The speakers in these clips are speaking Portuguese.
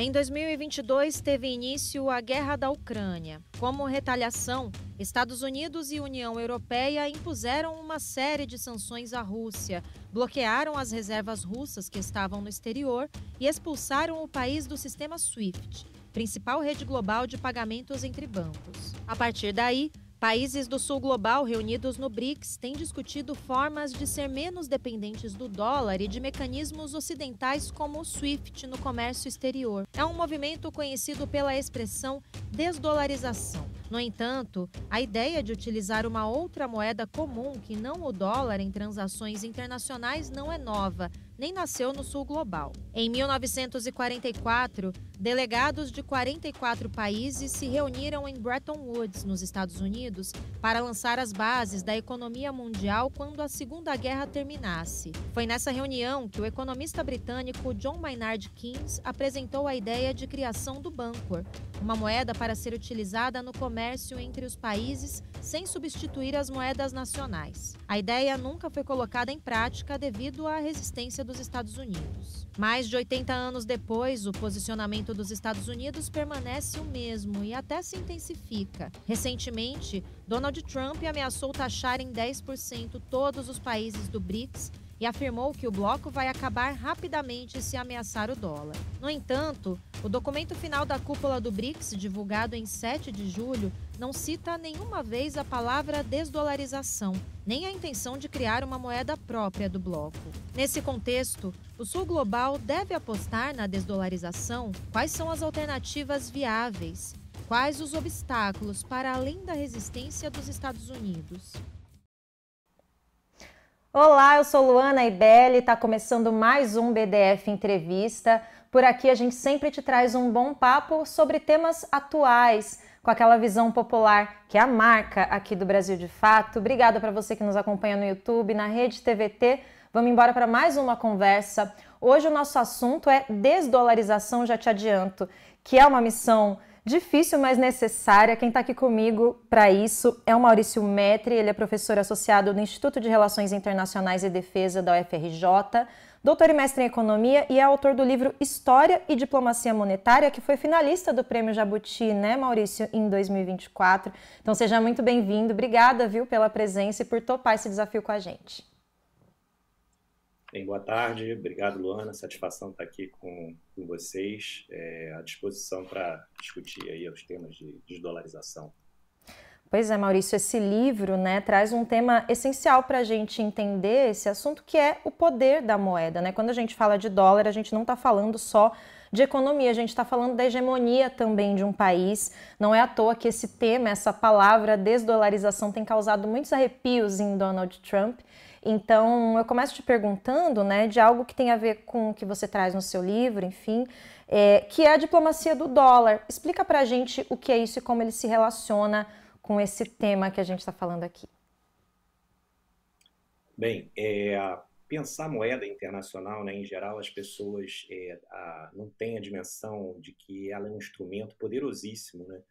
Em 2022, teve início a Guerra da Ucrânia. Como retaliação, Estados Unidos e União Europeia impuseram uma série de sanções à Rússia, bloquearam as reservas russas que estavam no exterior e expulsaram o país do sistema SWIFT, principal rede global de pagamentos entre bancos. A partir daí, países do sul global reunidos no BRICS têm discutido formas de ser menos dependentes do dólar e de mecanismos ocidentais como o SWIFT no comércio exterior. É um movimento conhecido pela expressão desdolarização. No entanto, a ideia de utilizar uma outra moeda comum que não o dólar em transações internacionais não é nova, nem nasceu no sul global. Em 1944, delegados de 44 países se reuniram em Bretton Woods, nos Estados Unidos, para lançar as bases da economia mundial quando a Segunda Guerra terminasse. Foi nessa reunião que o economista britânico John Maynard Keynes apresentou a ideia de criação do Bancor, uma moeda para ser utilizada no comércio entre os países sem substituir as moedas nacionais. A ideia nunca foi colocada em prática devido à resistência dos Estados Unidos. Mais de 80 anos depois, o posicionamento dos Estados Unidos permanece o mesmo e até se intensifica. Recentemente, Donald Trump ameaçou taxar em 10% todos os países do BRICS e afirmou que o bloco vai acabar rapidamente se ameaçar o dólar. No entanto, o documento final da cúpula do BRICS, divulgado em 7 de julho, não cita nenhuma vez a palavra desdolarização, nem a intenção de criar uma moeda própria do bloco. Nesse contexto, o Sul Global deve apostar na desdolarização? Quais são as alternativas viáveis? Quais os obstáculos para além da resistência dos Estados Unidos? Olá, eu sou Luana Ibelli, está começando mais um BDF Entrevista. Por aqui a gente sempre te traz um bom papo sobre temas atuais, com aquela visão popular que é a marca aqui do Brasil de Fato. Obrigada para você que nos acompanha no YouTube, na Rede TVT. Vamos embora para mais uma conversa. Hoje o nosso assunto é desdolarização, já te adianto, que é uma missão difícil, mas necessária. Quem está aqui comigo para isso é o Maurício Metri, ele é professor associado no Instituto de Relações Internacionais e Defesa da UFRJ, doutor e mestre em Economia e é autor do livro História e Diplomacia Monetária, que foi finalista do Prêmio Jabuti, né, Maurício, em 2024. Então seja muito bem-vindo, obrigada, viu, pela presença e por topar esse desafio com a gente. Bem, boa tarde, obrigado, Luana, satisfação estar aqui com vocês, à disposição para discutir aí os temas de desdolarização. Pois é, Maurício, esse livro, né, traz um tema essencial para a gente entender esse assunto, que é o poder da moeda, né? Quando a gente fala de dólar, a gente não está falando só de economia, a gente está falando da hegemonia também de um país. Não é à toa que esse tema, essa palavra desdolarização, tem causado muitos arrepios em Donald Trump. Então, eu começo te perguntando, né, de algo que tem a ver com o que você traz no seu livro, enfim, que é a diplomacia do dólar. Explica pra gente o que é isso e como ele se relaciona com esse tema que a gente está falando aqui. Bem, pensar moeda internacional, né, em geral, as pessoas não têm a dimensão de que ela é um instrumento poderosíssimo, né,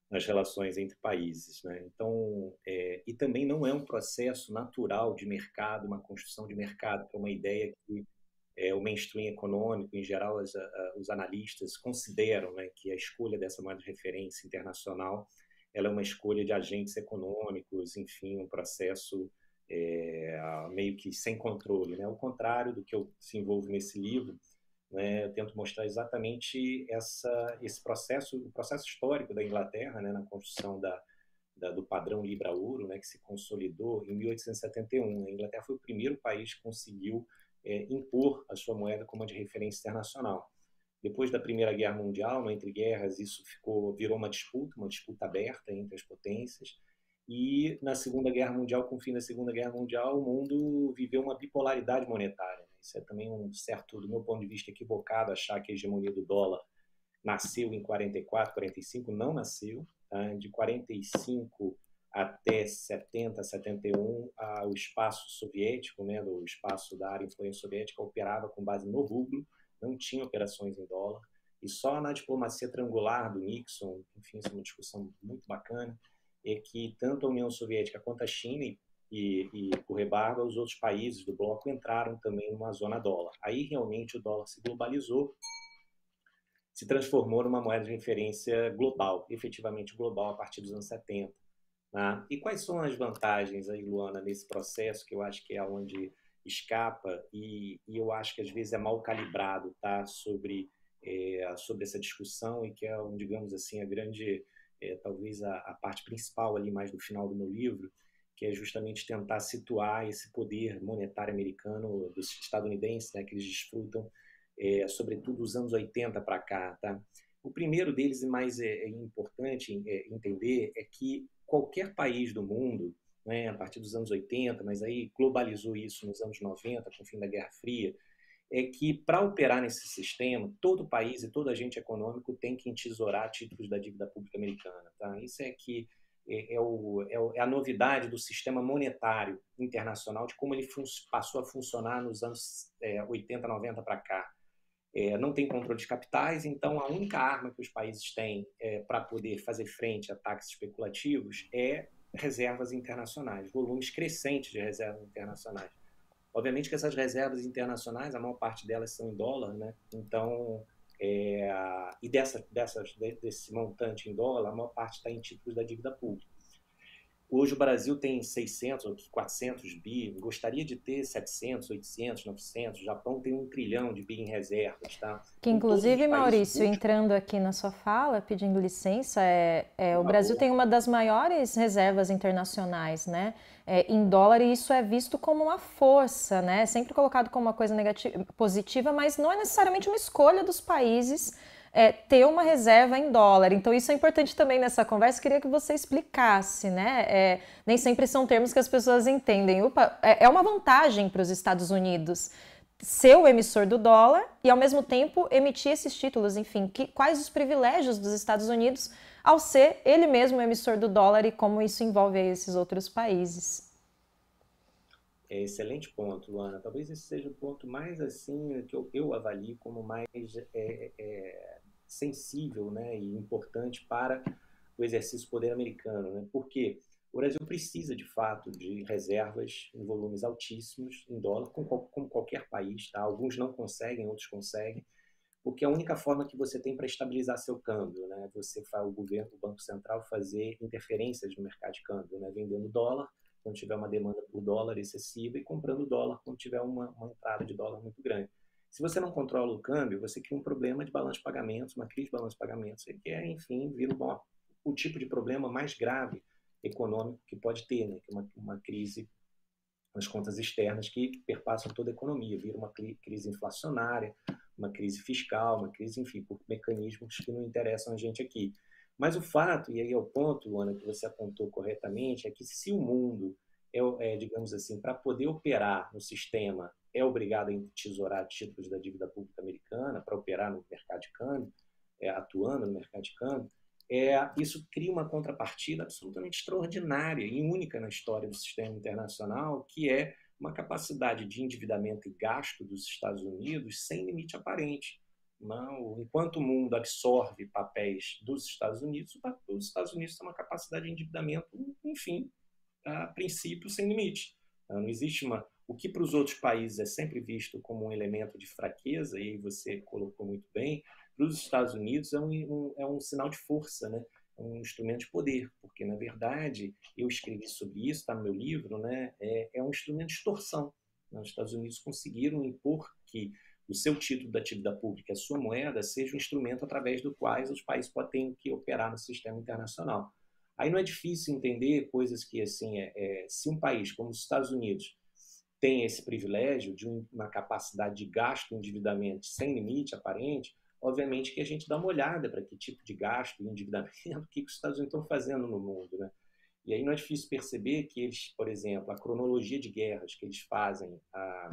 nas relações entre países, né? Então, e também não é um processo natural de mercado, uma construção de mercado, que é uma ideia que o mainstream econômico, em geral, os analistas consideram, né, que a escolha dessa moeda de referência internacional ela é uma escolha de agentes econômicos, enfim, um processo meio que sem controle, né? Ao contrário do que eu desenvolvo nesse livro, né, eu tento mostrar exatamente esse processo, o processo histórico da Inglaterra, né, na construção do padrão Libra-Ouro, né, que se consolidou em 1871. A Inglaterra foi o primeiro país que conseguiu impor a sua moeda como uma de referência internacional. Depois da Primeira Guerra Mundial, no entre guerras, isso virou uma disputa aberta entre as potências. E na Segunda Guerra Mundial, com o fim da Segunda Guerra Mundial, o mundo viveu uma bipolaridade monetária. Isso é também um certo, do meu ponto de vista, equivocado achar que a hegemonia do dólar nasceu em 44, 45, não nasceu. Tá? De 45 até 70, 71, o espaço soviético, né, do espaço da área de influência soviética, operava com base no rublo, não tinha operações em dólar. E só na diplomacia triangular do Nixon, enfim, isso é uma discussão muito bacana, é que tanto a União Soviética quanto a China e por rebarba, os outros países do bloco entraram também numa zona dólar. Aí realmente o dólar se globalizou, se transformou numa moeda de referência global, efetivamente global, a partir dos anos 70. Tá? E quais são as vantagens aí, Luana, nesse processo, que eu acho que é onde escapa e eu acho que às vezes é mal calibrado, tá? Sobre essa discussão e que é, digamos assim, a grande, talvez a parte principal ali mais do final do meu livro, que é justamente tentar situar esse poder monetário americano, dos estadunidenses, né, que eles desfrutam, sobretudo dos anos 80 para cá. Tá? O primeiro deles, e mais importante entender, é que qualquer país do mundo, né, a partir dos anos 80, mas aí globalizou isso nos anos 90, com o fim da Guerra Fria, é que para operar nesse sistema, todo país e todo agente econômico tem que entesourar títulos da dívida pública americana. Tá? Isso é que é a novidade do sistema monetário internacional, de como ele passou a funcionar nos anos 80, 90 para cá. Não tem controle de capitais, então a única arma que os países têm para poder fazer frente a ataques especulativos é reservas internacionais, volumes crescentes de reservas internacionais. Obviamente que essas reservas internacionais, a maior parte delas são em dólar, né? Então, e desse montante em dólar, a maior parte está em títulos da dívida pública. Hoje o Brasil tem 600 ou 400 bi, gostaria de ter 700, 800, 900, o Japão tem 1 trilhão de bi em reservas, tá? Que inclusive, Maurício, entrando aqui na sua fala, pedindo licença, o Brasil tem uma das maiores reservas internacionais, né? Em dólar, e isso é visto como uma força, né? Sempre colocado como uma coisa positiva, mas não é necessariamente uma escolha dos países ter uma reserva em dólar. Então isso é importante também nessa conversa, queria que você explicasse, né? Nem sempre são termos que as pessoas entendem. É uma vantagem para os Estados Unidos ser o emissor do dólar e, ao mesmo tempo, emitir esses títulos. Enfim, quais os privilégios dos Estados Unidos ao ser ele mesmo o emissor do dólar e como isso envolve esses outros países? Excelente ponto, Luana. Talvez esse seja o ponto mais assim que eu avalio como mais sensível, né, e importante para o exercício do poder americano, né? Porque o Brasil precisa, de fato, de reservas em volumes altíssimos em dólar, como qualquer país, tá? Alguns não conseguem, outros conseguem, porque é a única forma que você tem para estabilizar seu câmbio, né? Você faz o governo, o Banco Central, fazer interferências no mercado de câmbio, né? Vendendo dólar quando tiver uma demanda por dólar excessiva e comprando dólar quando tiver uma entrada de dólar muito grande. Se você não controla o câmbio, você cria um problema de balanço de pagamentos, uma crise de balanço de pagamentos, que enfim, vira o tipo de problema mais grave econômico que pode ter, né? Que é uma crise nas contas externas que perpassam toda a economia, vira uma crise inflacionária, uma crise fiscal, uma crise, enfim, por mecanismos que não interessam a gente aqui. Mas o fato, e aí é o ponto, Luana, que você apontou corretamente, é que se o mundo digamos assim, para poder operar no sistema, é obrigado a entesourar títulos da dívida pública americana para operar no mercado de câmbio, atuando no mercado de câmbio, isso cria uma contrapartida absolutamente extraordinária e única na história do sistema internacional, que é uma capacidade de endividamento e gasto dos Estados Unidos sem limite aparente. Não, enquanto o mundo absorve papéis dos Estados Unidos, os Estados Unidos têm uma capacidade de endividamento, enfim, a princípio sem limite. Não existe o que para os outros países é sempre visto como um elemento de fraqueza, e aí você colocou muito bem, para os Estados Unidos é um sinal de força, né? É um instrumento de poder, porque, na verdade, eu escrevi sobre isso, está no meu livro, né? É um instrumento de extorsão. Os Estados Unidos conseguiram impor que o seu título da dívida pública, a sua moeda, seja um instrumento através do qual os países podem que operar no sistema internacional. Aí não é difícil entender coisas que, assim, se um país como os Estados Unidos tem esse privilégio de uma capacidade de gasto e endividamento sem limite aparente, obviamente que a gente dá uma olhada para que tipo de gasto e endividamento que os Estados Unidos estão fazendo no mundo, né? E aí não é difícil perceber que eles, por exemplo, a cronologia de guerras que eles fazem há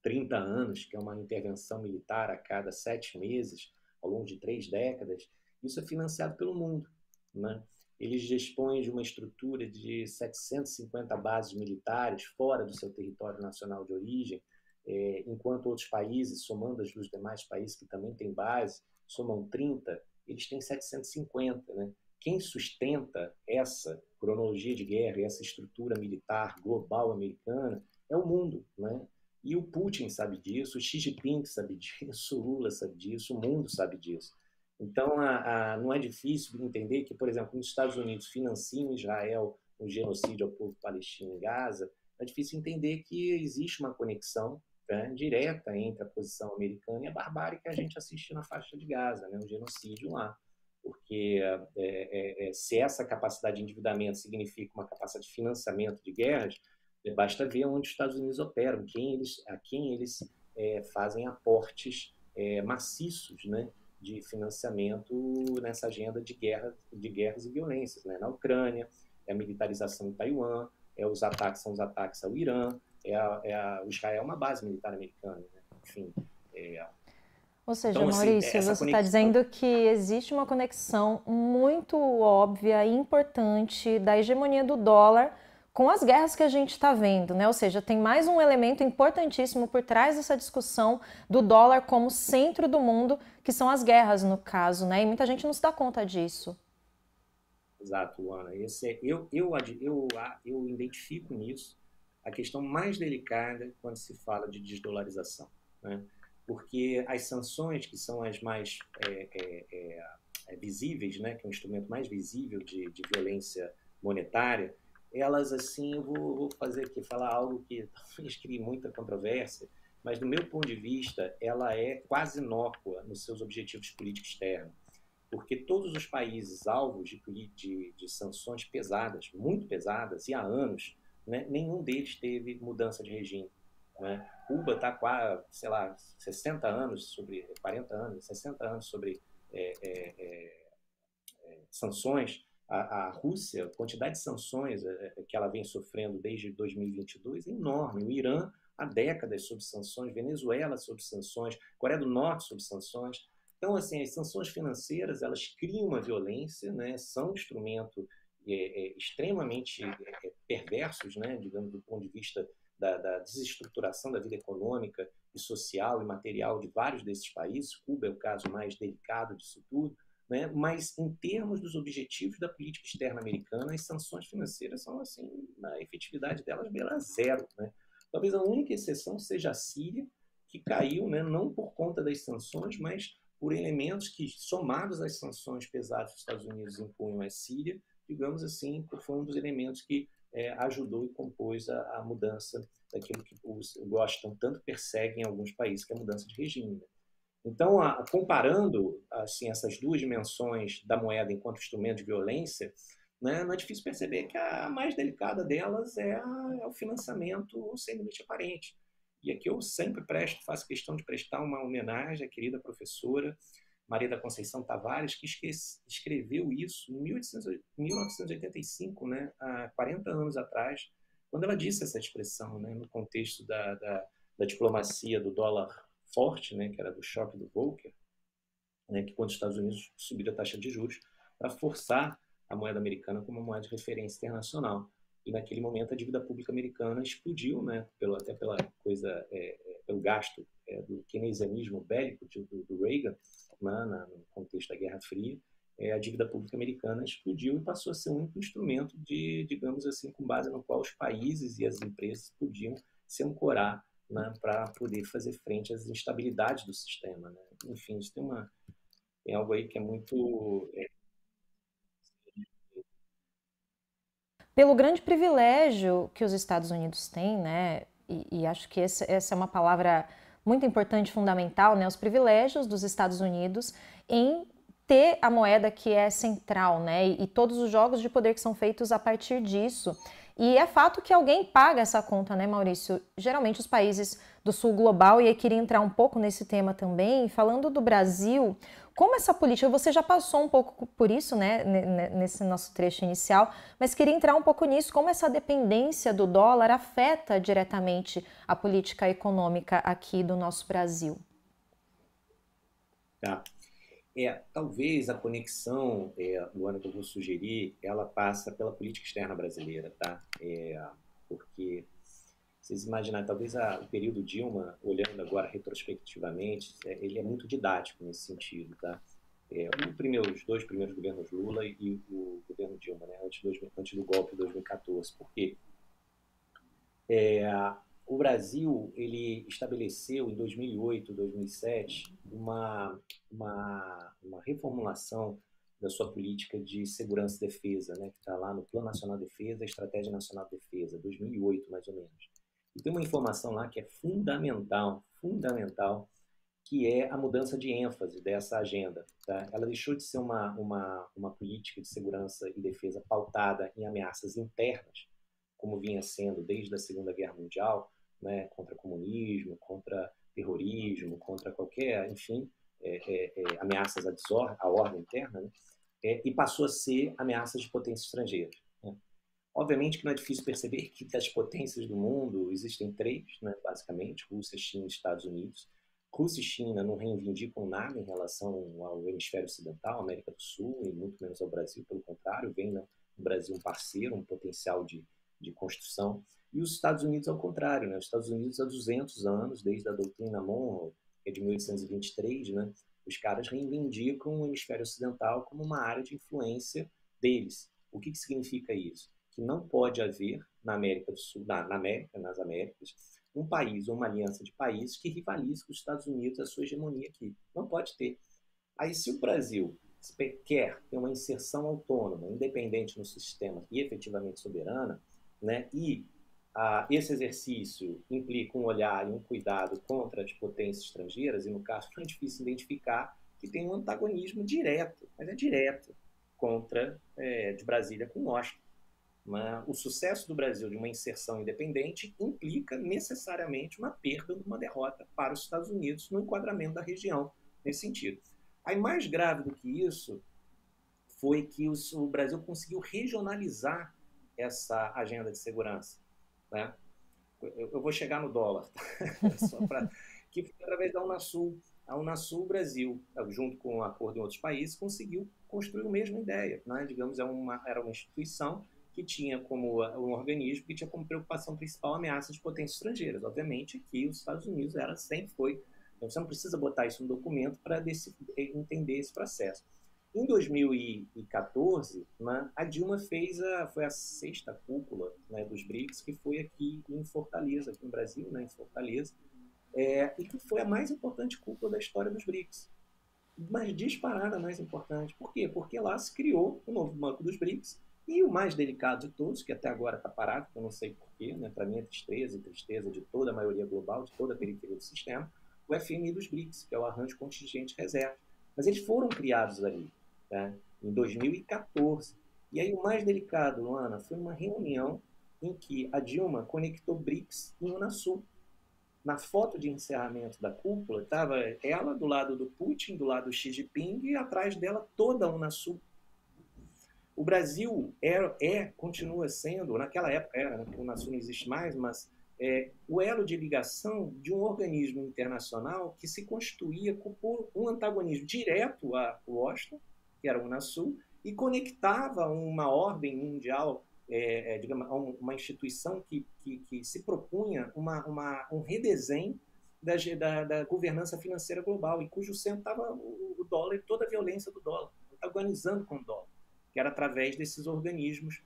30 anos, que é uma intervenção militar a cada 7 meses, ao longo de 3 décadas, isso é financiado pelo mundo, né? Eles dispõem de uma estrutura de 750 bases militares fora do seu território nacional de origem, enquanto outros países, somando as dos demais países que também têm base, somam 30, eles têm 750. Né? Quem sustenta essa cronologia de guerra e essa estrutura militar global americana é o mundo. Né? E o Putin sabe disso, o Xi Jinping sabe disso, o Lula sabe disso, o mundo sabe disso. Então, não é difícil entender que, por exemplo, nos Estados Unidos financiam Israel um genocídio ao povo palestino em Gaza. É difícil entender que existe uma conexão, né, direta entre a posição americana e a barbárie que a gente assiste na faixa de Gaza, né, um genocídio lá. Porque se essa capacidade de endividamento significa uma capacidade de financiamento de guerras, basta ver onde os Estados Unidos operam, a quem eles fazem aportes maciços, né, de financiamento nessa agenda de guerras e violências, né? Na Ucrânia, a militarização em Taiwan, são os ataques ao Irã, o Israel é uma base militar americana, né? Enfim. Ou seja, então, assim, Maurício, você está dizendo que existe uma conexão muito óbvia e importante da hegemonia do dólar com as guerras que a gente está vendo, né? Ou seja, tem mais um elemento importantíssimo por trás dessa discussão do dólar como centro do mundo, que são as guerras, no caso, né? E muita gente não se dá conta disso. Exato, Ana. Eu identifico nisso a questão mais delicada quando se fala de desdolarização, né? Porque as sanções, que são as mais visíveis, né? Que é um instrumento mais visível de violência monetária, elas, assim, eu vou falar algo que talvez crie muita controvérsia, mas, do meu ponto de vista, ela é quase inócua nos seus objetivos políticos externos, porque todos os países alvos de sanções pesadas, muito pesadas, e há anos, né, nenhum deles teve mudança de regime, né? Cuba está com, sei lá, 60 anos, 40 anos, 60 anos sobre sanções. A Rússia, a quantidade de sanções que ela vem sofrendo desde 2022 é enorme. O Irã, há décadas sob sanções, Venezuela sob sanções, Coreia do Norte sob sanções. Então, assim, as sanções financeiras, elas criam uma violência, né? São um instrumento extremamente perversos, né? Digamos, do ponto de vista da desestruturação da vida econômica e social e material de vários desses países. Cuba é o caso mais delicado disso tudo. Né? Mas, em termos dos objetivos da política externa americana, as sanções financeiras são, assim, na efetividade delas, beira zero. Né? Talvez a única exceção seja a Síria, que caiu, né, não por conta das sanções, mas por elementos que, somados às sanções pesadas que os Estados Unidos impunham à Síria, digamos assim, foi um dos elementos que ajudou e compôs a mudança daquilo que os Washington tanto persegue em alguns países, que é a mudança de regime. Né? Então, comparando, assim, essas duas dimensões da moeda enquanto instrumento de violência, né, não é difícil perceber que a mais delicada delas é o financiamento sem limite aparente. E aqui eu sempre faço questão de prestar uma homenagem à querida professora Maria da Conceição Tavares, que escreveu isso em 1985, né, há 40 anos atrás, quando ela disse essa expressão, né, no contexto da diplomacia do dólar forte, né, que era do choque do Volcker, né, que quando os Estados Unidos subiram a taxa de juros para forçar a moeda americana como uma moeda de referência internacional. E naquele momento a dívida pública americana explodiu, né, até pelo gasto do keynesianismo bélico do Reagan, né, no contexto da Guerra Fria. A dívida pública americana explodiu e passou a ser um único instrumento digamos assim, com base no qual os países e as empresas podiam se ancorar, né, para poder fazer frente às instabilidades do sistema. Né? Enfim, isso tem algo aí que é muito... Pelo grande privilégio que os Estados Unidos têm, né, e acho que essa é uma palavra muito importante, fundamental, né, os privilégios dos Estados Unidos em ter a moeda que é central, né, e todos os jogos de poder que são feitos a partir disso. E é fato que alguém paga essa conta, né, Maurício? Geralmente os países do sul global, e aí queria entrar um pouco nesse tema também, falando do Brasil, como essa política, você já passou um pouco por isso, né, nesse nosso trecho inicial, mas queria entrar um pouco nisso, como essa dependência do dólar afeta diretamente a política econômica aqui do nosso Brasil. Tá. Talvez a conexão, Luana, que eu vou sugerir, ela passa pela política externa brasileira, tá? Porque, vocês imaginarem, talvez o período Dilma, olhando agora retrospectivamente, ele é muito didático nesse sentido, tá? Os dois primeiros governos Lula e o governo Dilma, né? Antes do golpe de 2014. Por quê? o Brasil ele estabeleceu em 2008, 2007 uma reformulação da sua política de segurança e defesa, né, que está lá no Plano Nacional de Defesa, Estratégia Nacional de Defesa, 2008 mais ou menos. E tem uma informação lá que é fundamental, fundamental, que é a mudança de ênfase dessa agenda. Tá? Ela deixou de ser uma política de segurança e defesa pautada em ameaças internas, como vinha sendo desde a Segunda Guerra Mundial, né, contra comunismo, contra terrorismo, contra qualquer, enfim, ameaças à ordem interna, né, e passou a ser ameaças de potências estrangeiras. Né. Obviamente que não é difícil perceber que das potências do mundo existem três, né, basicamente, Rússia, China e Estados Unidos. Rússia e China não reivindicam nada em relação ao hemisfério ocidental, América do Sul, e muito menos ao Brasil, pelo contrário, vem no Brasil um parceiro, um potencial de construção. E os Estados Unidos, ao contrário, né? Os Estados Unidos há 200 anos, desde a doutrina Monroe, que é de 1823, né? Os caras reivindicam o hemisfério ocidental como uma área de influência deles. O que significa isso? Que não pode haver na América do Sul, nas Américas, um país ou uma aliança de países que rivalize com os Estados Unidos a sua hegemonia aqui. Não pode ter. Aí, se o Brasil quer ter uma inserção autônoma, independente no sistema e efetivamente soberana, né, e esse exercício implica um olhar e um cuidado contra as potências estrangeiras, e no caso não é difícil identificar que tem um antagonismo direto, mas é direto, contra de Brasília com Washington. O sucesso do Brasil de uma inserção independente implica necessariamente uma perda, uma derrota para os Estados Unidos no enquadramento da região, nesse sentido. Aí, mais grave do que isso foi que o Brasil conseguiu regionalizar essa agenda de segurança. Né? Eu vou chegar no dólar, que foi através da Unasul. A Unasul Brasil, junto com um acordo em outros países, conseguiu construir a mesma ideia. Né? Digamos, era uma instituição que tinha como um organismo que tinha como preocupação principal a ameaça de potências estrangeiras. Obviamente que os Estados Unidos sempre foi. Então, você não precisa botar isso no documento para entender esse processo. Em 2014, né, a Dilma foi a sexta cúpula, né, dos BRICS, que foi aqui em Fortaleza, aqui no Brasil, né, em Fortaleza, e que foi a mais importante cúpula da história dos BRICS. Mas disparada mais importante. Por quê? Porque lá se criou o novo Banco dos BRICS, e o mais delicado de todos, que até agora está parado, que eu não sei porquê, né, para mim é tristeza de toda a maioria global, de toda a periferia do sistema, o FMI dos BRICS, que é o Arranjo Contingente Reserva. Mas eles foram criados ali, tá, em 2014. E aí o mais delicado, Luana, foi uma reunião em que a Dilma conectou BRICS e Unasul. Na foto de encerramento da cúpula, estava ela do lado do Putin, do lado do Xi Jinping, e atrás dela toda a Unasul. O Brasil continua sendo, naquela época era, né, porque o Unasul não existe mais, mas o elo de ligação de um organismo internacional que se constituía por um antagonismo direto a Washington, que era o Unasul, e conectava uma ordem mundial, digamos, uma instituição que se propunha um redesenho da governança financeira global, e cujo centro estava o dólar e toda a violência do dólar, antagonizando com o dólar, que era através desses organismos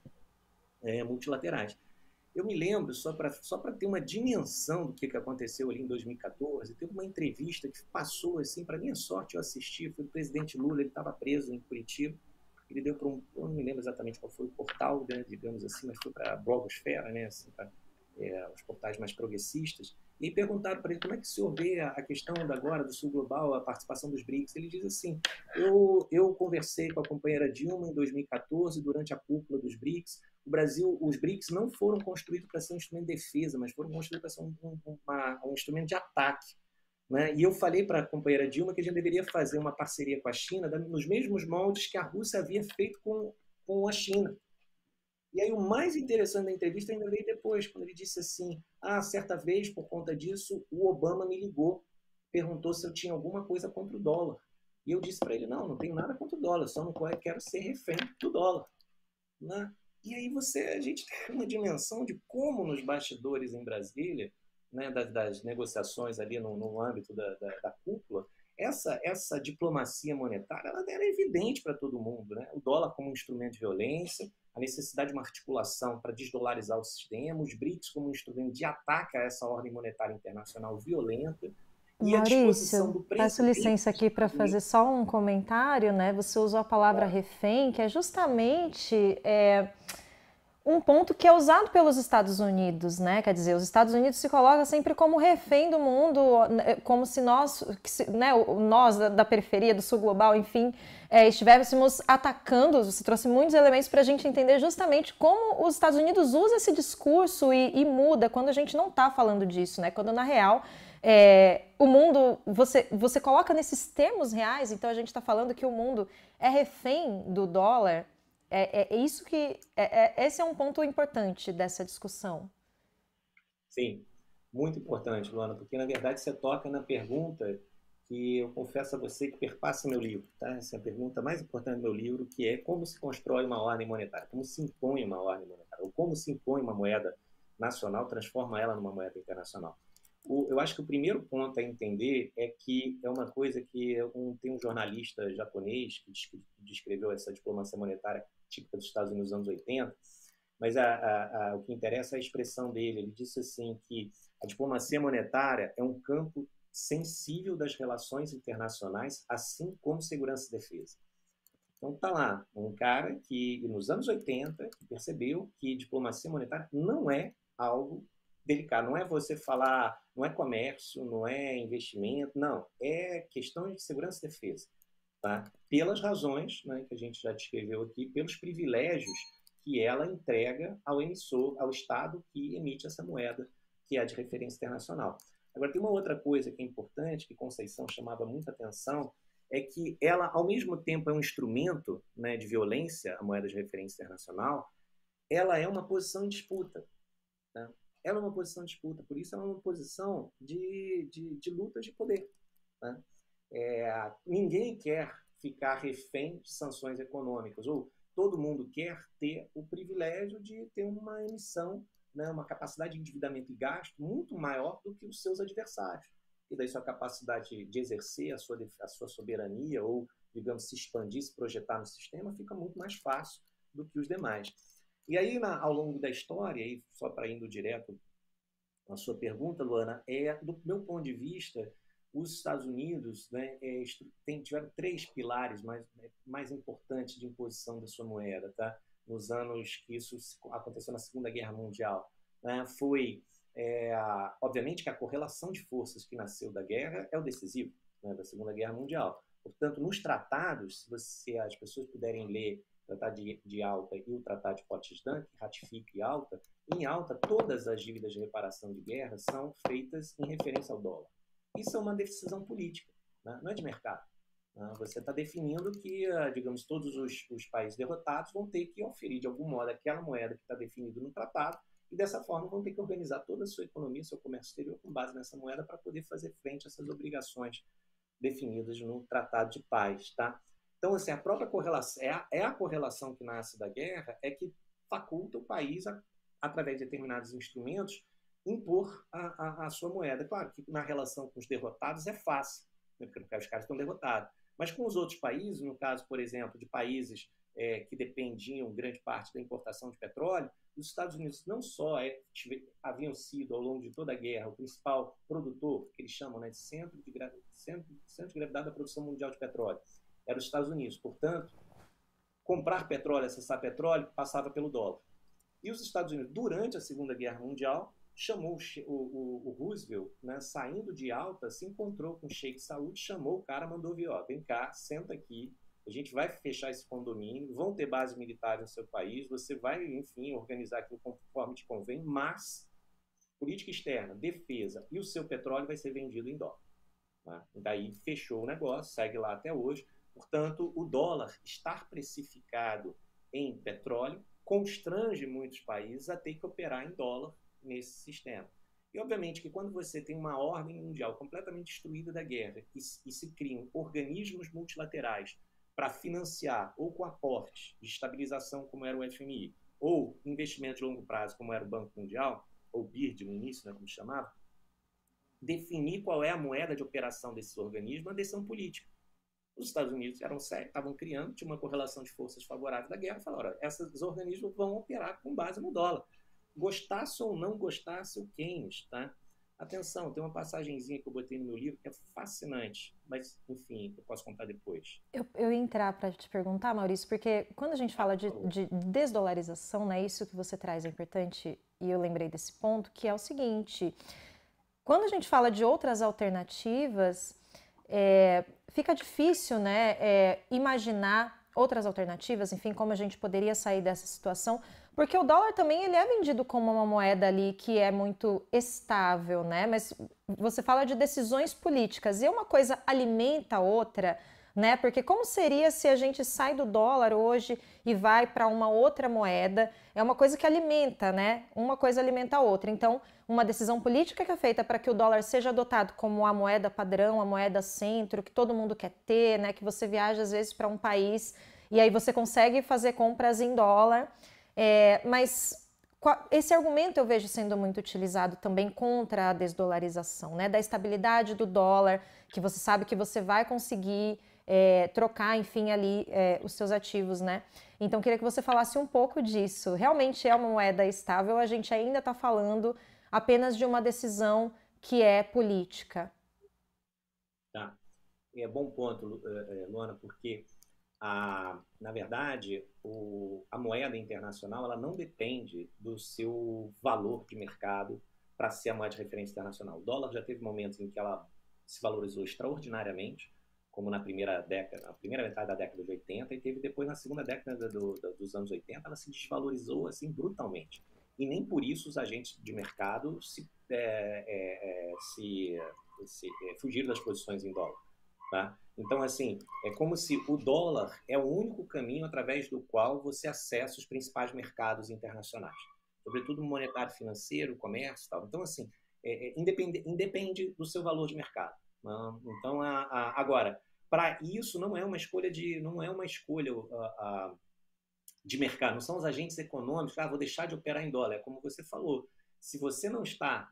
multilaterais. Eu me lembro, só para ter uma dimensão do que aconteceu ali em 2014, teve uma entrevista que passou, assim, para minha sorte, eu assisti, foi o presidente Lula, ele estava preso em Curitiba, ele deu para eu não me lembro exatamente qual foi o portal, né, digamos assim, mas foi para a blogosfera, né, assim, para os portais mais progressistas, e perguntaram para ele como é que o senhor vê a questão agora do Sul Global, a participação dos BRICS. Ele diz assim, eu conversei com a companheira Dilma em 2014, durante a cúpula dos BRICS. Os BRICS não foram construídos para ser um instrumento de defesa, mas foram construídos para ser um instrumento de ataque. Né? E eu falei para a companheira Dilma que a gente deveria fazer uma parceria com a China nos mesmos moldes que a Rússia havia feito com a China. E aí o mais interessante da entrevista ainda veio depois, quando ele disse assim, certa vez, por conta disso, o Obama me ligou, perguntou se eu tinha alguma coisa contra o dólar. E eu disse para ele, não tenho nada contra o dólar, só não quero ser refém do dólar. Né? E aí a gente tem uma dimensão de como nos bastidores em Brasília, né, das negociações ali no âmbito da cúpula, essa diplomacia monetária ela era evidente para todo mundo, né? O dólar como um instrumento de violência, a necessidade de uma articulação para desdolarizar o sistema, os BRICS como um instrumento de ataque a essa ordem monetária internacional violenta, e a disposição do Maurício, peço licença aqui para fazer só um comentário, né? Você usou a palavra refém, que é justamente um ponto que é usado pelos Estados Unidos, né? Quer dizer, os Estados Unidos se colocam sempre como refém do mundo, como se nós, né, nós da periferia, do sul global, enfim, estivéssemos atacando. Você trouxe muitos elementos para a gente entender justamente como os Estados Unidos usam esse discurso e muda quando a gente não está falando disso, né? Quando na real o mundo, você coloca nesses termos reais, então a gente está falando que o mundo é refém do dólar. Isso que esse é um ponto importante dessa discussão. Sim, muito importante, Luana, porque na verdade você toca na pergunta que eu confesso a você que perpassa meu livro, tá? Essa é a pergunta mais importante do meu livro, que é como se constrói uma ordem monetária, como se impõe uma ordem monetária, ou como se impõe uma moeda nacional, transforma ela numa moeda internacional. Eu acho que o primeiro ponto a entender é que é uma coisa que tem um jornalista japonês que descreveu essa diplomacia monetária típica dos Estados Unidos nos anos 80, mas o que interessa é a expressão dele. Ele disse assim que a diplomacia monetária é um campo sensível das relações internacionais, assim como segurança e defesa. Então tá lá um cara que nos anos 80 percebeu que diplomacia monetária não é algo delicado, não é você falar, não é comércio, não é investimento, não, é questão de segurança e defesa. Tá? Pelas razões, né, que a gente já descreveu aqui, pelos privilégios que ela entrega ao emissor, ao Estado que emite essa moeda, que é a de referência internacional. Agora, tem uma outra coisa que é importante, que Conceição chamava muita atenção, é que ela, ao mesmo tempo, é um instrumento, né, de violência, a moeda de referência internacional, ela é uma posição em disputa. Né? Ela é uma posição de disputa, por isso ela é uma posição de luta de poder. Né? Ninguém quer ficar refém de sanções econômicas, ou todo mundo quer ter o privilégio de ter uma emissão, né, uma capacidade de endividamento e gasto muito maior do que os seus adversários. E daí sua capacidade de exercer a sua soberania, ou, digamos, se expandir, se projetar no sistema, fica muito mais fácil do que os demais. E aí, ao longo da história, e só para indo direto à sua pergunta, Luana, do meu ponto de vista, os Estados Unidos, né, tiveram 3 pilares mais importantes de imposição da sua moeda, tá? Nos anos que isso aconteceu na Segunda Guerra Mundial. Né? Foi, obviamente, que a correlação de forças que nasceu da guerra é o decisivo, né, da Segunda Guerra Mundial. Portanto, nos tratados, se as pessoas puderem ler o Tratado de Alta e o Tratado de Potsdam, que ratifica em Alta, todas as dívidas de reparação de guerra são feitas em referência ao dólar. Isso é uma decisão política, né? Não é de mercado. Né? Você está definindo que, digamos, todos os países derrotados vão ter que oferir, de algum modo, aquela moeda que está definida no tratado, e dessa forma vão ter que organizar toda a sua economia, seu comércio exterior, com base nessa moeda para poder fazer frente a essas obrigações definidas no Tratado de Paz. Tá? Então, assim, a própria correlação, a correlação que nasce da guerra é que faculta o país, através de determinados instrumentos, impor a sua moeda. Claro que na relação com os derrotados é fácil, né, porque os caras estão derrotados. Mas com os outros países, no caso, por exemplo, de países que dependiam grande parte da importação de petróleo, os Estados Unidos não só haviam sido, ao longo de toda a guerra, o principal produtor, que eles chamam, né, de centro de gravidade da produção mundial de petróleo, era os Estados Unidos. Portanto, comprar petróleo, acessar petróleo, passava pelo dólar. E os Estados Unidos, durante a Segunda Guerra Mundial, chamou o Roosevelt, né, saindo de Alta, se encontrou com o Sheikh Saud, chamou o cara, mandou vir, vem cá, senta aqui, a gente vai fechar esse condomínio, vão ter base militar no seu país, você vai, enfim, organizar aquilo conforme te convém, mas política externa, defesa e o seu petróleo vai ser vendido em dólar. Tá? Daí fechou o negócio, segue lá até hoje. Portanto, o dólar estar precificado em petróleo constrange muitos países a ter que operar em dólar nesse sistema. E, obviamente, que quando você tem uma ordem mundial completamente destruída da guerra e se criam organismos multilaterais para financiar, ou com aportes de estabilização, como era o FMI, ou investimento de longo prazo, como era o Banco Mundial, ou BIRD no início, né, como chamava, definir qual é a moeda de operação desses organismos, uma decisão política. Os Estados Unidos eram sérios, estavam criando, tinha uma correlação de forças favoráveis da guerra, falaram, esses organismos vão operar com base no dólar. Gostasse ou não gostasse o Keynes, tá? Atenção, tem uma passagenzinha que eu botei no meu livro que é fascinante, mas, enfim, eu posso contar depois. Eu ia entrar para te perguntar, Maurício, porque quando a gente fala de desdolarização, né, isso que você traz é importante, e eu lembrei desse ponto, que é o seguinte, quando a gente fala de outras alternativas, fica difícil, né, imaginar outras alternativas, enfim, como a gente poderia sair dessa situação, porque o dólar também ele é vendido como uma moeda ali que é muito estável, né? Mas você fala de decisões políticas e uma coisa alimenta a outra, né? Porque como seria se a gente sai do dólar hoje e vai para uma outra moeda? É uma coisa que alimenta, né? Uma coisa alimenta a outra. Então, uma decisão política que é feita para que o dólar seja adotado como a moeda padrão, a moeda centro, que todo mundo quer ter, né? Que você viaja às vezes para um país e aí você consegue fazer compras em dólar. Mas esse argumento eu vejo sendo muito utilizado também contra a desdolarização, né? Da estabilidade do dólar, que você sabe que você vai conseguir trocar, enfim, ali os seus ativos, né? Então, queria que você falasse um pouco disso. Realmente é uma moeda estável, a gente ainda está falando apenas de uma decisão que é política. Tá. É bom ponto, Luana, porque na verdade, a moeda internacional ela não depende do seu valor de mercado para ser a moeda de referência internacional. O dólar já teve momentos em que ela se valorizou extraordinariamente, como na primeira metade da década de 80, e teve depois na segunda década dos anos 80, ela se desvalorizou assim brutalmente. E nem por isso os agentes de mercado fugiram das posições em dólar. Tá? Então, assim, é como se o dólar é o único caminho através do qual você acessa os principais mercados internacionais, sobretudo monetário, financeiro, comércio e tal. Então, assim, independe do seu valor de mercado. Não? Então, agora, para isso não é uma escolha de mercado, não são os agentes econômicos, vou deixar de operar em dólar, é como você falou. Se você não está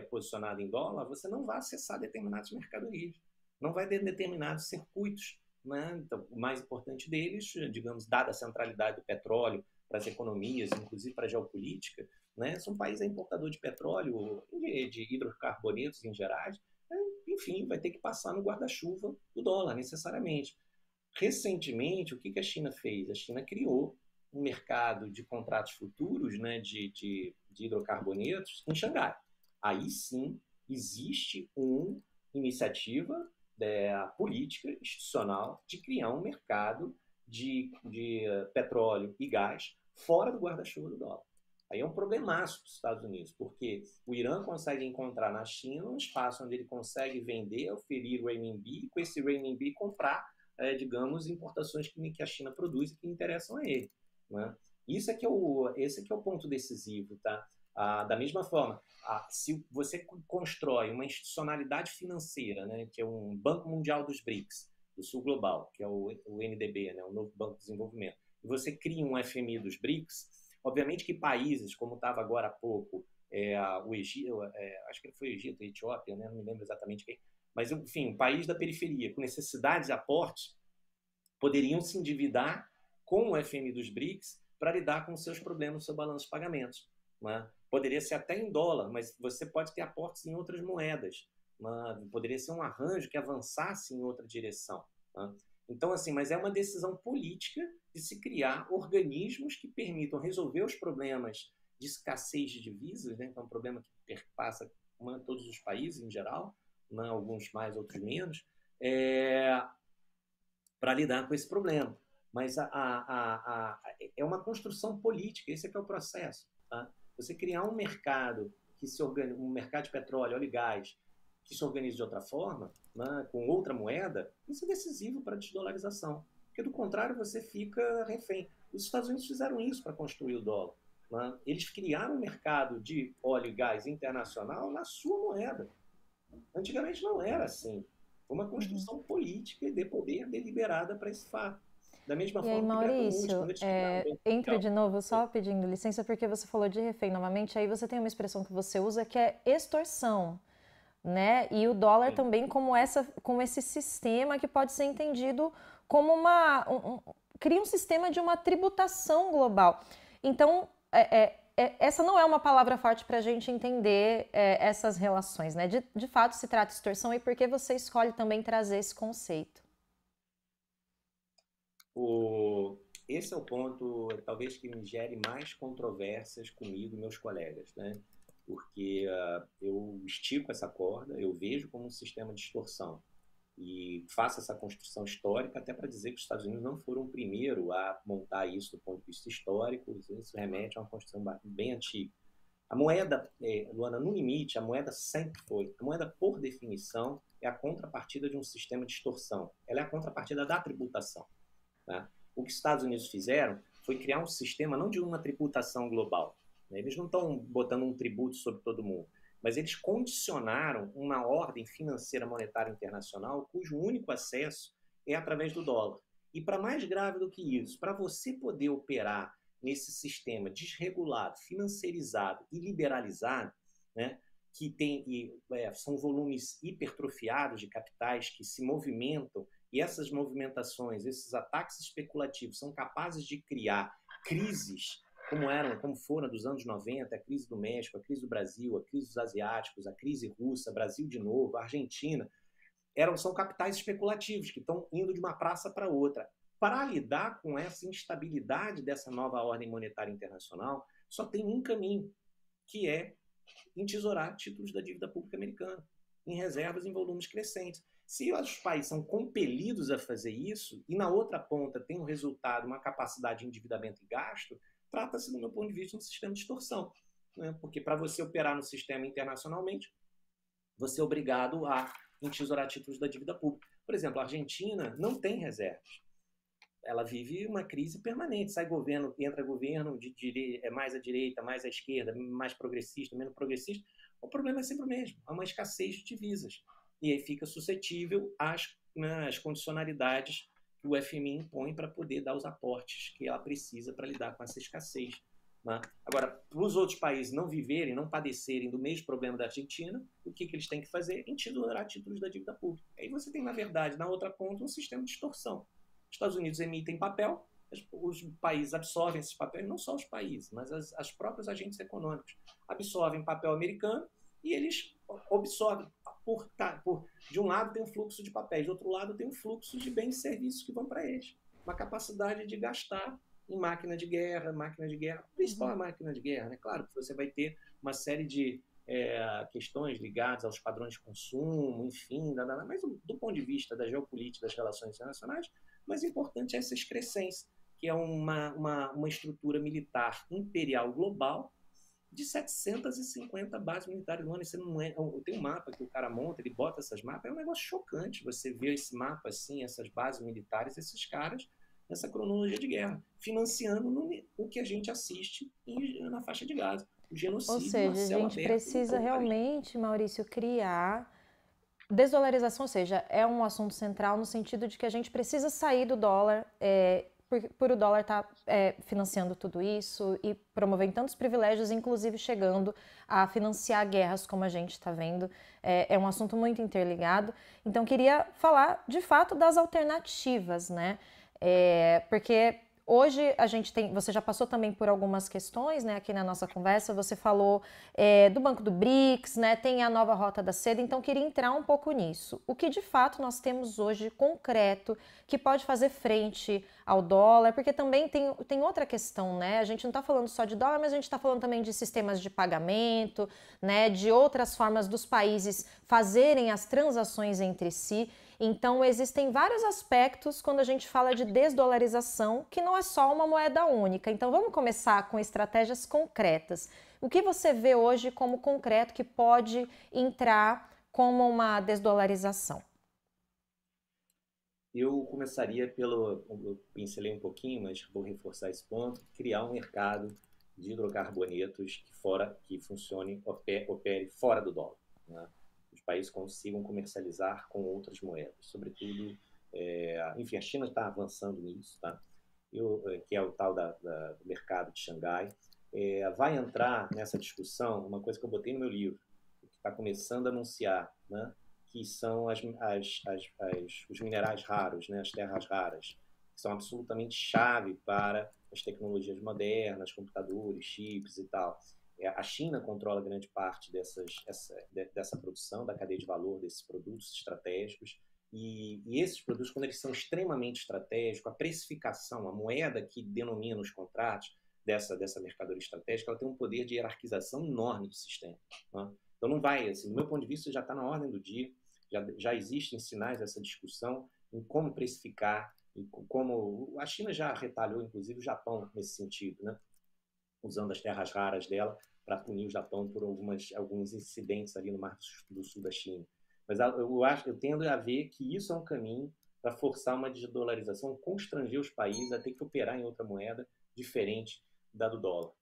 posicionado em dólar, você não vai acessar determinadas mercadorias. Não vai ter determinados circuitos, né? Então, o mais importante deles, digamos, dada a centralidade do petróleo para as economias, inclusive para a geopolítica, né? Se um país é importador de petróleo, de hidrocarbonetos em geral, enfim, vai ter que passar no guarda-chuva do dólar, necessariamente. Recentemente, o que a China fez? A China criou um mercado de contratos futuros, né, de hidrocarbonetos em Xangai. Aí sim, existe uma iniciativa política institucional de criar um mercado de petróleo e gás fora do guarda-chuva do dólar. Aí é um problemaço para os Estados Unidos, porque o Irã consegue encontrar na China um espaço onde ele consegue vender, oferir o renminbi, e com esse renminbi comprar, digamos, importações que a China produz e que interessam a ele. Né? Esse é que é o ponto decisivo, tá? Da mesma forma, se você constrói uma institucionalidade financeira, né, que é um Banco Mundial dos BRICS, do Sul Global, que é o NDB, né, o Novo Banco de Desenvolvimento, e você cria um FMI dos BRICS, obviamente que países, como estava agora há pouco, o Egito, acho que foi o Egito, a Etiópia, né, não me lembro exatamente quem, mas, enfim, um país da periferia, com necessidades e aportes, poderiam se endividar com o FMI dos BRICS para lidar com os seus problemas no seu balanço de pagamentos. Né? Poderia ser até em dólar, mas você pode ter aportes em outras moedas. Né? Poderia ser um arranjo que avançasse em outra direção. Né? Então, assim, mas é uma decisão política de se criar organismos que permitam resolver os problemas de escassez de divisas, né? Então, é um problema que perpassa todos os países em geral, né? Alguns mais, outros menos, para lidar com esse problema. Mas é uma construção política, esse é que é o processo. Tá? Você criar um mercado um mercado de petróleo, óleo e gás, que se organize de outra forma, né, com outra moeda, isso é decisivo para a desdolarização. Porque, do contrário, você fica refém. Os Estados Unidos fizeram isso para construir o dólar. Né? Eles criaram um mercado de óleo e gás internacional na sua moeda. Antigamente não era assim. Foi uma construção política e de poder deliberada para esse fato. Da mesma E forma aí, que Maurício, entro de novo só pedindo licença porque você falou de refém novamente, aí você tem uma expressão que você usa que é extorsão. né? E o dólar Sim. também como esse sistema que pode ser entendido como cria um sistema de uma tributação global. Então, essa não é uma palavra forte para a gente entender essas relações, né? De fato, se trata de extorsão e por que você escolhe também trazer esse conceito? Esse é o ponto, talvez, que me gere mais controvérsias comigo e meus colegas, né? Porque eu estico essa corda, eu vejo como um sistema de extorsão e faço essa construção histórica até para dizer que os Estados Unidos não foram o primeiro a montar isso do ponto de vista histórico, isso remete a uma construção bem antiga. A moeda, Luana, no limite, a moeda sempre foi. A moeda, por definição, é a contrapartida de um sistema de extorsão. Ela é a contrapartida da tributação. Né? O que os Estados Unidos fizeram foi criar um sistema não de uma tributação global. Né? Eles não estão botando um tributo sobre todo mundo, mas eles condicionaram uma ordem financeira monetária internacional cujo único acesso é através do dólar. E para mais grave do que isso, para você poder operar nesse sistema desregulado, financeirizado e liberalizado, né, que são volumes hipertrofiados de capitais que se movimentam, e essas movimentações, esses ataques especulativos são capazes de criar crises como foram dos anos 90, a crise do México, a crise do Brasil, a crise dos asiáticos, a crise russa, Brasil de novo, a Argentina, são capitais especulativos que estão indo de uma praça para outra. Para lidar com essa instabilidade dessa nova ordem monetária internacional, só tem um caminho, que é entesourar títulos da dívida pública americana, em reservas em volumes crescentes. Se os países são compelidos a fazer isso, e na outra ponta tem um resultado, uma capacidade de endividamento e gasto, trata-se, do meu ponto de vista, de um sistema de extorsão. Né? Porque para você operar no sistema internacionalmente, você é obrigado a entesourar títulos da dívida pública. Por exemplo, a Argentina não tem reservas. Ela vive uma crise permanente. Sai governo, entra governo mais à direita, mais à esquerda, mais progressista, menos progressista. O problema é sempre o mesmo. Há uma escassez de divisas. E aí fica suscetível às condicionalidades que o FMI impõe para poder dar os aportes que ela precisa para lidar com essa escassez. Né? Agora, para os outros países não viverem, não padecerem do mesmo problema da Argentina, o que eles têm que fazer? Entesourar títulos da dívida pública. Aí você tem, na verdade, na outra ponta, um sistema de extorsão. Os Estados Unidos emitem papel, os países absorvem esses papéis, não só os países, mas as próprios agentes econômicos absorvem papel americano e eles absorvem. De um lado tem um fluxo de papéis, do outro lado tem um fluxo de bens e serviços que vão para eles. Uma capacidade de gastar em máquina de guerra, principal é a máquina de guerra, né? Claro que você vai ter uma série de questões ligadas aos padrões de consumo, enfim, mas do ponto de vista da geopolítica das relações internacionais, o mais importante é essa excrescência, que é uma estrutura militar imperial global de 750 bases militares no ano. Tem um mapa que o cara monta, ele bota essas mapas, é um negócio chocante você ver esse mapa assim, essas bases militares, esses caras nessa cronologia de guerra, financiando o que a gente assiste na faixa de Gaza. O genocídio. Ou seja, a gente precisa realmente, Maurício, criar desdolarização, ou seja, é um assunto central no sentido de que a gente precisa sair do dólar, por o dólar estar financiando tudo isso e promovendo tantos privilégios, inclusive chegando a financiar guerras, como a gente está vendo. É um assunto muito interligado. Então, queria falar, de fato, das alternativas, né? Porque hoje a gente tem, você já passou também por algumas questões, né, aqui na nossa conversa, você falou do Banco do BRICS, né, tem a nova Rota da Seda, então queria entrar um pouco nisso. O que de fato nós temos hoje concreto que pode fazer frente ao dólar, porque também tem outra questão, né, a gente não está falando só de dólar, mas a gente está falando também de sistemas de pagamento, né, de outras formas dos países fazerem as transações entre si. Então, existem vários aspectos quando a gente fala de desdolarização, que não é só uma moeda única. Então, vamos começar com estratégias concretas. O que você vê hoje como concreto que pode entrar como uma desdolarização? Eu começaria eu pincelei um pouquinho, mas vou reforçar esse ponto, criar um mercado de hidrocarbonetos que funcione, opere fora do dólar, né? Os países consigam comercializar com outras moedas, sobretudo, enfim, a China está avançando nisso, tá? Que é o tal do mercado de Xangai. Vai entrar nessa discussão uma coisa que eu botei no meu livro, está começando a anunciar, né, que são os minerais raros, né, as terras raras, que são absolutamente chave para as tecnologias modernas, computadores, chips e tal. A China controla grande parte dessa produção, da cadeia de valor desses produtos estratégicos, e esses produtos, quando eles são extremamente estratégicos, a precificação, a moeda que denomina os contratos dessa mercadoria estratégica, ela tem um poder de hierarquização enorme do sistema, né? Então não vai, assim, do meu ponto de vista, já está na ordem do dia, já existem sinais dessa discussão em como precificar, e como a China já retalhou, inclusive, o Japão nesse sentido, né? Usando as terras raras dela para punir o Japão por alguns incidentes ali no Mar do Sul da China. Mas eu tendo a ver que isso é um caminho para forçar uma desdolarização, constranger os países a ter que operar em outra moeda diferente da do dólar.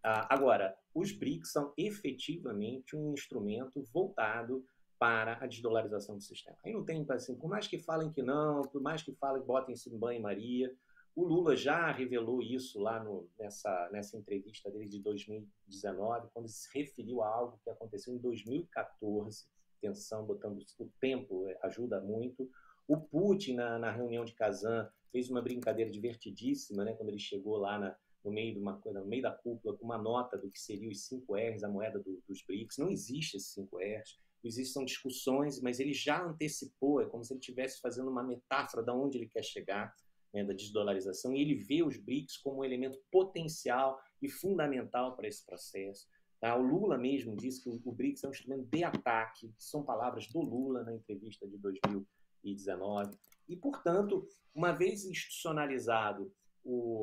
Agora, os BRICS são efetivamente um instrumento voltado para a desdolarização do sistema. Aí não tem, assim, por mais que falem que não, por mais que falem que botem-se em banho-maria, o Lula já revelou isso lá nessa entrevista dele de 2019, quando se referiu a algo que aconteceu em 2014. Atenção, botando o tempo ajuda muito. O Putin, na reunião de Kazan, fez uma brincadeira divertidíssima, né, quando ele chegou lá no meio da cúpula com uma nota do que seriam os 5 R's, a moeda dos BRICS. Não existe esses 5 R's. Existem discussões, mas ele já antecipou, é como se ele estivesse fazendo uma metáfora de onde ele quer chegar, né, da desdolarização, e ele vê os BRICS como um elemento potencial e fundamental para esse processo. Tá? O Lula mesmo disse que o BRICS é um instrumento de ataque, são palavras do Lula na entrevista de 2019, e, portanto, uma vez institucionalizado,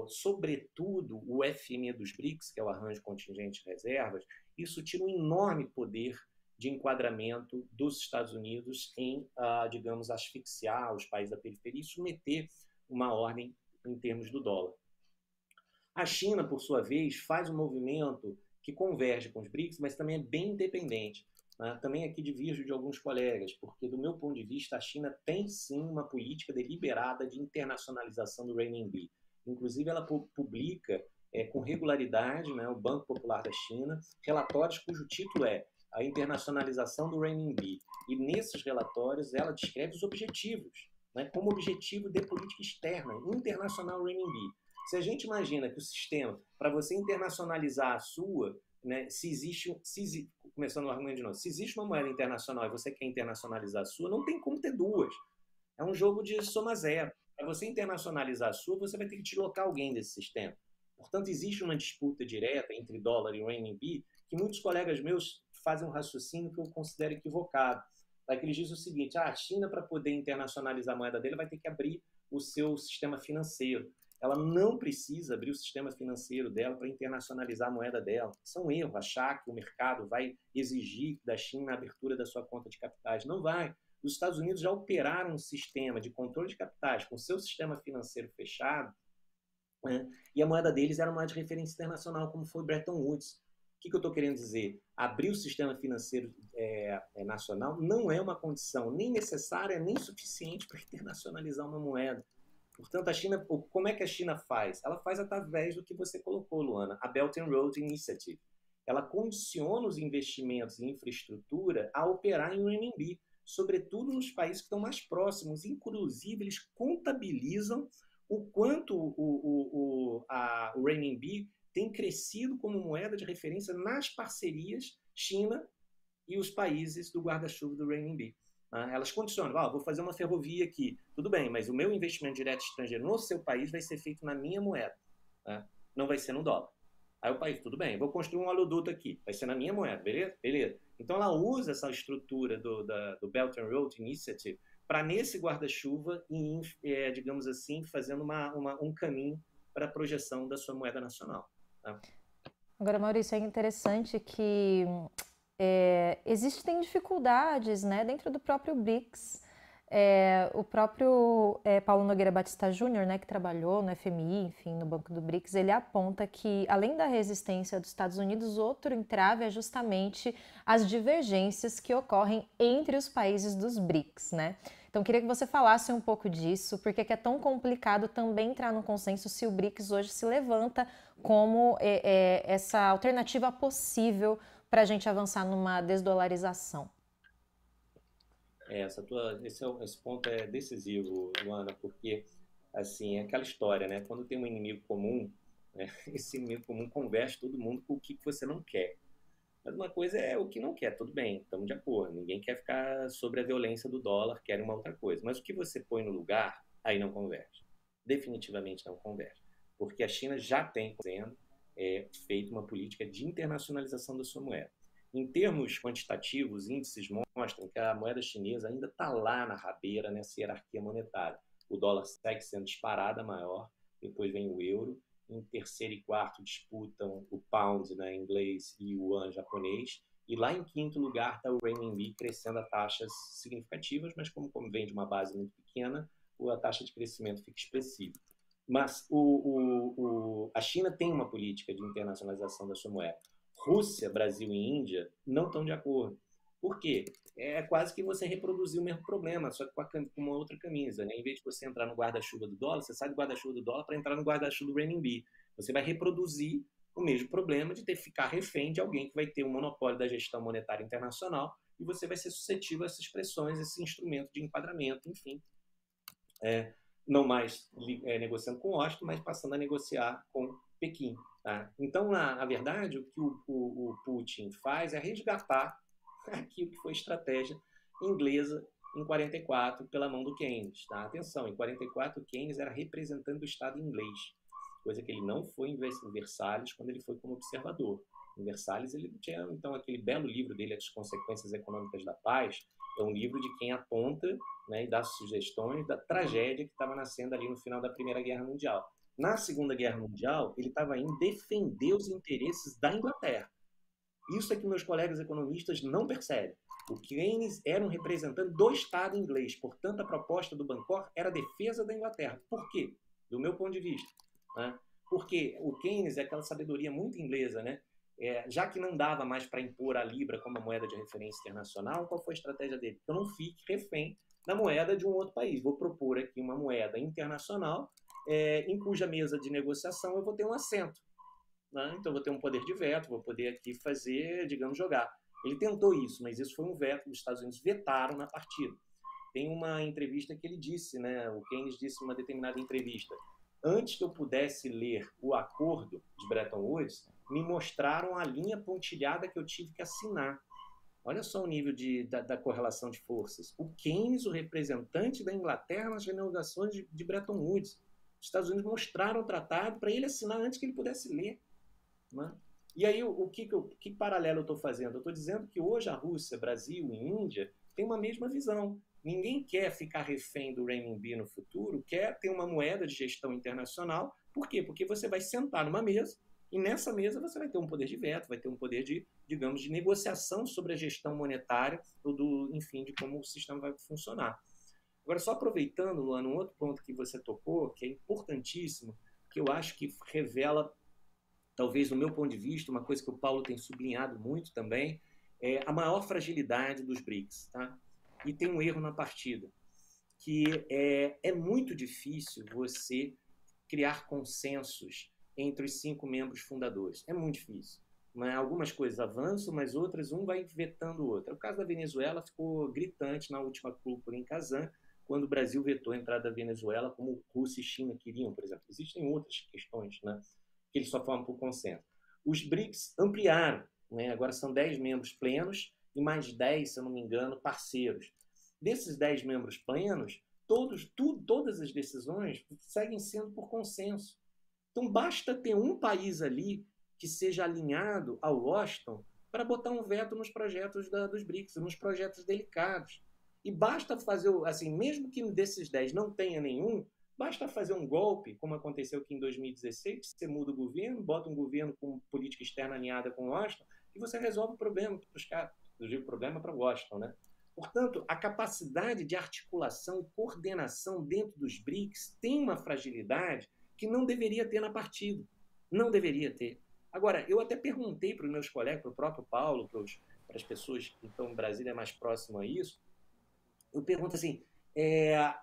sobretudo, o FME dos BRICS, que é o Arranjo Contingente de Reservas, isso tira um enorme poder de enquadramento dos Estados Unidos em, digamos, asfixiar os países da periferia e submeter uma ordem em termos do dólar. A China, por sua vez, faz um movimento que converge com os BRICS, mas também é bem independente. Né? Também aqui divirjo de alguns colegas, porque, do meu ponto de vista, a China tem sim uma política deliberada de internacionalização do renminbi. Inclusive, ela publica com regularidade, né, o Banco Popular da China, relatórios cujo título é a internacionalização do renminbi. E nesses relatórios ela descreve os objetivos, né, como objetivo de política externa, internacional renminbi. Se a gente imagina que o sistema, para você internacionalizar a sua, né, começando o argumento de novo, se existe uma moeda internacional e você quer internacionalizar a sua, não tem como ter duas. É um jogo de soma zero. Para você internacionalizar a sua, você vai ter que deslocar alguém desse sistema. Portanto, existe uma disputa direta entre dólar e renminbi que muitos colegas meus fazem um raciocínio que eu considero equivocado. Que eles dizem o seguinte: a China, para poder internacionalizar a moeda dele, vai ter que abrir o seu sistema financeiro. Ela não precisa abrir o sistema financeiro dela para internacionalizar a moeda dela. Isso é um erro, achar que o mercado vai exigir da China a abertura da sua conta de capitais. Não vai. Os Estados Unidos já operaram um sistema de controle de capitais com o seu sistema financeiro fechado, né? E a moeda deles era uma moeda de referência internacional, como foi Bretton Woods. O que eu estou querendo dizer? Abrir o sistema financeiro nacional não é uma condição nem necessária, nem suficiente para internacionalizar uma moeda. Portanto, a China, como é que a China faz? Ela faz através do que você colocou, Luana, a Belt and Road Initiative. Ela condiciona os investimentos em infraestrutura a operar em renminbi, sobretudo nos países que estão mais próximos. Inclusive, eles contabilizam o quanto o renminbi tem crescido como moeda de referência nas parcerias China e os países do guarda-chuva do renminbi. Elas condicionam, vou fazer uma ferrovia aqui, tudo bem, mas o meu investimento direto estrangeiro no seu país vai ser feito na minha moeda, né? Não vai ser no dólar. Aí o país, tudo bem, vou construir um oleoduto aqui, vai ser na minha moeda, beleza? Beleza. Então ela usa essa estrutura do Belt and Road Initiative para, nesse guarda-chuva, digamos assim, fazendo um caminho para a projeção da sua moeda nacional. Tá? Agora, Maurício, é interessante que existem dificuldades, né, dentro do próprio BRICS. O próprio Paulo Nogueira Batista Júnior, né, que trabalhou no FMI, enfim, no Banco do BRICS, ele aponta que, além da resistência dos Estados Unidos, outro entrave é justamente as divergências que ocorrem entre os países dos BRICS, né? Então, queria que você falasse um pouco disso, porque é tão complicado também entrar no consenso se o BRICS hoje se levanta como essa alternativa possível para a gente avançar numa desdolarização? Esse ponto é decisivo, Luana, porque assim, é aquela história, né? Quando tem um inimigo comum, né? Esse inimigo comum converte todo mundo com o que você não quer. Mas uma coisa é o que não quer, tudo bem, estamos de acordo. Ninguém quer ficar sobre a violência do dólar, quer uma outra coisa. Mas o que você põe no lugar, aí não converte. Definitivamente não converte. Porque a China já tem feito uma política de internacionalização da sua moeda. Em termos quantitativos, índices mostram que a moeda chinesa ainda está lá na rabeira nessa hierarquia monetária. O dólar segue sendo disparada maior, depois vem o euro, em terceiro e quarto disputam o pound, né, inglês, e o yuan japonês, e lá em quinto lugar está o renminbi crescendo a taxas significativas, mas como vem de uma base muito pequena, a taxa de crescimento fica expressiva. Mas a China tem uma política de internacionalização da sua moeda. Rússia, Brasil e Índia não estão de acordo. Por quê? É quase que você reproduzir o mesmo problema, só que com uma outra camisa, né? Em vez de você entrar no guarda-chuva do dólar, você sai do guarda-chuva do dólar para entrar no guarda-chuva do renminbi. Você vai reproduzir o mesmo problema de ter que ficar refém de alguém que vai ter um monopólio da gestão monetária internacional e você vai ser suscetível a essas pressões, esse instrumento de enquadramento, enfim. Não mais negociando com Washington, mas passando a negociar com Pequim. Tá? Então, na verdade, o que o Putin faz é resgatar aquilo que foi estratégia inglesa em 44 pela mão do Keynes. Tá? Atenção, em 44 o Keynes era representante do Estado inglês, coisa que ele não foi em Versalhes quando ele foi como observador. Em Versalhes ele tinha, então, aquele belo livro dele, As Consequências Econômicas da Paz, é um livro de quem aponta, né, e dá sugestões da tragédia que estava nascendo ali no final da Primeira Guerra Mundial. Na Segunda Guerra Mundial, ele estava indo defender os interesses da Inglaterra. Isso é que meus colegas economistas não percebem. O Keynes era um representante do Estado inglês, portanto, a proposta do Bancor era a defesa da Inglaterra. Por quê? Do meu ponto de vista. Né? Porque o Keynes é aquela sabedoria muito inglesa, né? Já que não dava mais para impor a Libra como a moeda de referência internacional, qual foi a estratégia dele? Eu não fique refém da moeda de um outro país. Vou propor aqui uma moeda internacional em cuja mesa de negociação eu vou ter um assento. Né? Então, eu vou ter um poder de veto, vou poder aqui fazer, digamos, jogar. Ele tentou isso, mas isso foi um veto. Os Estados Unidos vetaram na partida. Tem uma entrevista que ele disse, né? O Keynes disse em uma determinada entrevista: antes que eu pudesse ler o acordo de Bretton Woods, me mostraram a linha pontilhada que eu tive que assinar. Olha só o nível da correlação de forças. O Keynes, o representante da Inglaterra nas renegociações de Bretton Woods. Os Estados Unidos mostraram o tratado para ele assinar antes que ele pudesse ler. Né? E aí, que paralelo eu estou fazendo? Eu estou dizendo que hoje a Rússia, Brasil e Índia têm uma mesma visão. Ninguém quer ficar refém do renminbi no futuro, quer ter uma moeda de gestão internacional. Por quê? Porque você vai sentar numa mesa e nessa mesa você vai ter um poder de veto, vai ter um poder de, digamos, de negociação sobre a gestão monetária, enfim, de como o sistema vai funcionar. Agora, só aproveitando, Luana, um outro ponto que você tocou, que é importantíssimo, que eu acho que revela, talvez do meu ponto de vista, uma coisa que o Paulo tem sublinhado muito também, é a maior fragilidade dos BRICS. Tá? E tem um erro na partida, que é muito difícil você criar consensos entre os 5 membros fundadores. É muito difícil. Algumas coisas avançam, mas outras, um vai vetando o outro. O caso da Venezuela ficou gritante na última cúpula em Kazan, quando o Brasil vetou a entrada da Venezuela, como Rússia e China queriam, por exemplo. Existem outras questões, né, que eles só formam por consenso. Os BRICS ampliaram, né, agora são 10 membros plenos e mais 10, se eu não me engano, parceiros. Desses 10 membros plenos, todas as decisões seguem sendo por consenso. Então, basta ter um país ali que seja alinhado ao Washington para botar um veto nos projetos dos BRICS, nos projetos delicados. E basta fazer, assim, mesmo que desses 10 não tenha nenhum, basta fazer um golpe, como aconteceu aqui em 2016, você muda o governo, bota um governo com política externa alinhada com Washington, e você resolve o problema para os caras. Eu digo problema para Washington, né? Portanto, a capacidade de articulação e coordenação dentro dos BRICS tem uma fragilidade que não deveria ter na partida. Não deveria ter. Agora, eu até perguntei para os meus colegas, para o próprio Paulo, para as pessoas que estão em Brasília é mais próximo a isso, eu pergunto assim,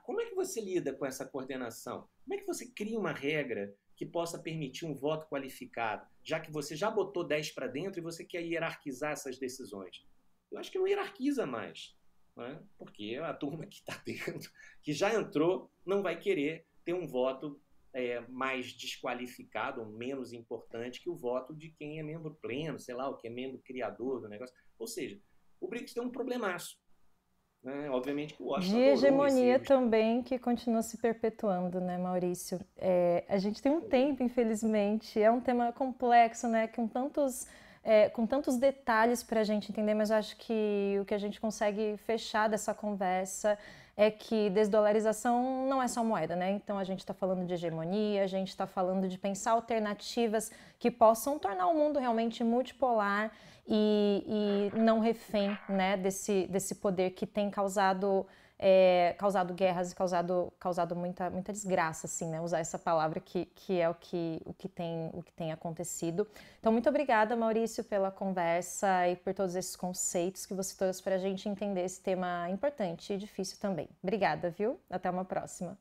como é que você lida com essa coordenação? Como é que você cria uma regra que possa permitir um voto qualificado, já que você já botou 10 para dentro e você quer hierarquizar essas decisões? Eu acho que não hierarquiza mais, né? Porque a turma que está dentro, que já entrou, não vai querer ter um voto mais desqualificado, menos importante que o voto de quem é membro pleno, sei lá, o que é membro criador do negócio. Ou seja, o BRICS tem um problemaço. Obviamente que o Washington de hegemonia também, que continua se perpetuando, né, Maurício? A gente tem um tempo, infelizmente, é um tema complexo, né, com tantos detalhes para a gente entender, mas eu acho que o que a gente consegue fechar dessa conversa é que desdolarização não é só moeda, né? Então a gente está falando de hegemonia, a gente está falando de pensar alternativas que possam tornar o mundo realmente multipolar e não refém, né, desse poder que tem causado guerras e causado muita desgraça, assim, né? Usar essa palavra que é o que tem acontecido. Então, muito obrigada, Maurício, pela conversa e por todos esses conceitos que você trouxe para a gente entender esse tema importante e difícil também. Obrigada, viu? Até uma próxima.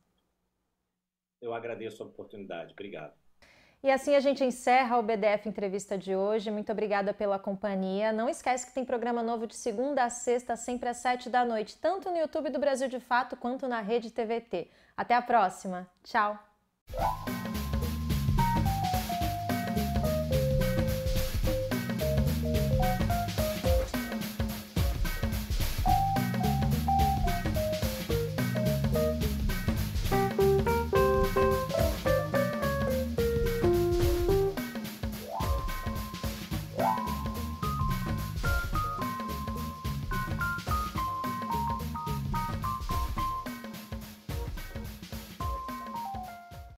Eu agradeço a oportunidade. Obrigado. E assim a gente encerra o BDF Entrevista de hoje. Muito obrigada pela companhia. Não esquece que tem programa novo de segunda a sexta, sempre às 7 da noite, tanto no YouTube do Brasil de Fato quanto na Rede TVT. Até a próxima. Tchau!